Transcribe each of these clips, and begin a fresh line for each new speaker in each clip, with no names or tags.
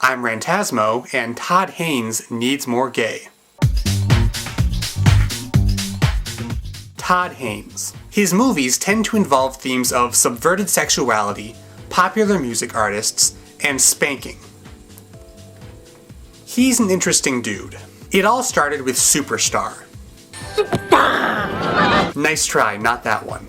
I'm Rantasmo, and Todd Haynes needs more gay. Todd Haynes. His movies tend to involve themes of subverted sexuality, popular music artists, and spanking. He's an interesting dude. It all started with Superstar. Nice try, not that one.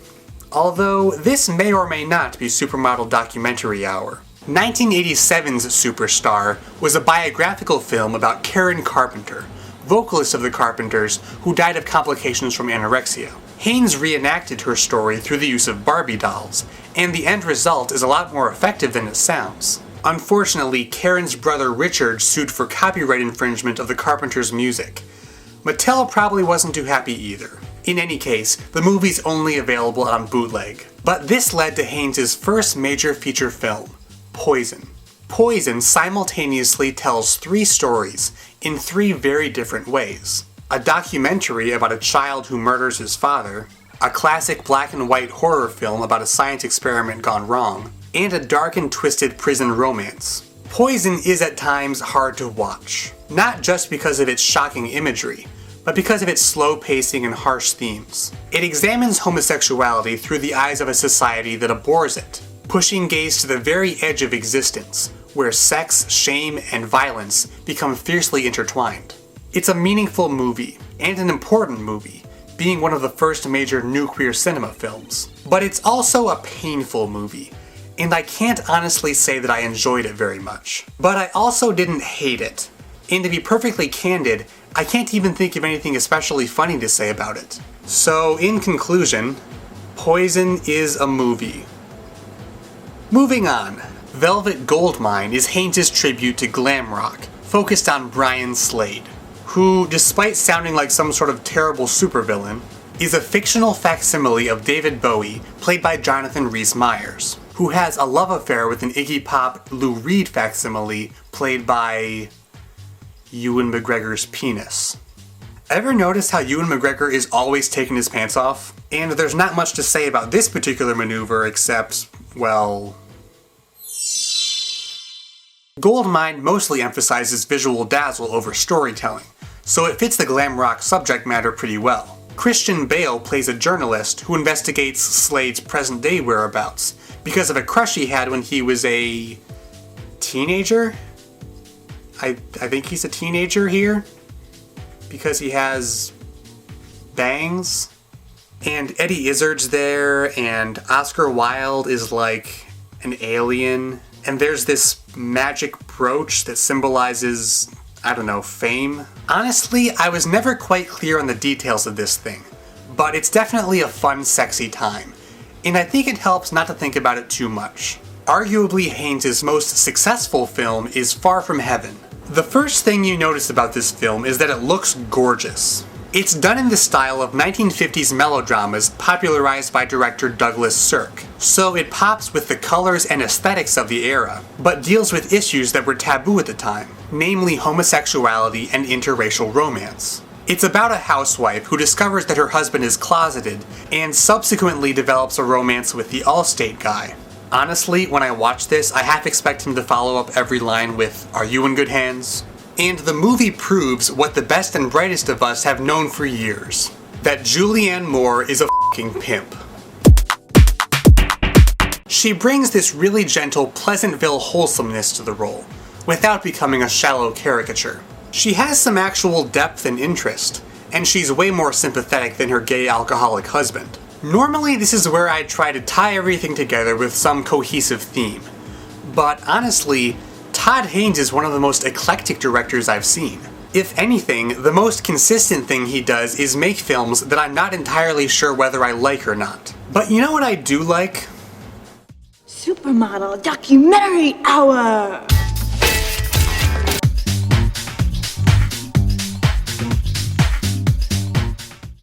Although, this may or may not be Supermodel Documentary Hour. 1987's Superstar was a biographical film about Karen Carpenter, vocalist of the Carpenters who died of complications from anorexia. Haynes reenacted her story through the use of Barbie dolls, and the end result is a lot more effective than it sounds. Unfortunately, Karen's brother Richard sued for copyright infringement of the Carpenters' music. Mattel probably wasn't too happy either. In any case, the movie's only available on bootleg. But this led to Haynes' first major feature film, Poison. Poison simultaneously tells 3 stories in 3 very different ways. A documentary about a child who murders his father, a classic black and white horror film about a science experiment gone wrong, and a dark and twisted prison romance. Poison is at times hard to watch, not just because of its shocking imagery, but because of its slow pacing and harsh themes. It examines homosexuality through the eyes of a society that abhors it, pushing gays to the very edge of existence, where sex, shame, and violence become fiercely intertwined. It's a meaningful movie, and an important movie, being one of the first major new queer cinema films. But it's also a painful movie, and I can't honestly say that I enjoyed it very much. But I also didn't hate it. And to be perfectly candid, I can't even think of anything especially funny to say about it. So, in conclusion, Poison is a movie. Moving on, Velvet Goldmine is Haynes' tribute to glam rock, focused on Brian Slade, who, despite sounding like some sort of terrible supervillain, is a fictional facsimile of David Bowie, played by Jonathan Rhys-Meyers, who has a love affair with an Iggy Pop Lou Reed facsimile, played by Ewan McGregor's penis. Ever notice how Ewan McGregor is always taking his pants off? And there's not much to say about this particular maneuver except, well... Goldmine mostly emphasizes visual dazzle over storytelling, so it fits the glam rock subject matter pretty well. Christian Bale plays a journalist who investigates Slade's present-day whereabouts because of a crush he had when he was a... teenager? I think he's a teenager here, because he has bangs. And Eddie Izzard's there, and Oscar Wilde is like an alien. And there's this magic brooch that symbolizes, I don't know, fame. Honestly, I was never quite clear on the details of this thing, but it's definitely a fun, sexy time. And I think it helps not to think about it too much. Arguably Haynes' most successful film is Far From Heaven. The first thing you notice about this film is that it looks gorgeous. It's done in the style of 1950s melodramas popularized by director Douglas Sirk, so it pops with the colors and aesthetics of the era, but deals with issues that were taboo at the time, namely homosexuality and interracial romance. It's about a housewife who discovers that her husband is closeted, and subsequently develops a romance with the Allstate guy. Honestly, when I watch this, I half expect him to follow up every line with, "Are you in good hands?" And the movie proves what the best and brightest of us have known for years. That Julianne Moore is a f***ing pimp. She brings this really gentle Pleasantville wholesomeness to the role, without becoming a shallow caricature. She has some actual depth and interest, and she's way more sympathetic than her gay alcoholic husband. Normally this is where I try to tie everything together with some cohesive theme, but honestly, Todd Haynes is one of the most eclectic directors I've seen. If anything, the most consistent thing he does is make films that I'm not entirely sure whether I like or not. But you know what I do like?
Supermodel Documentary Hour!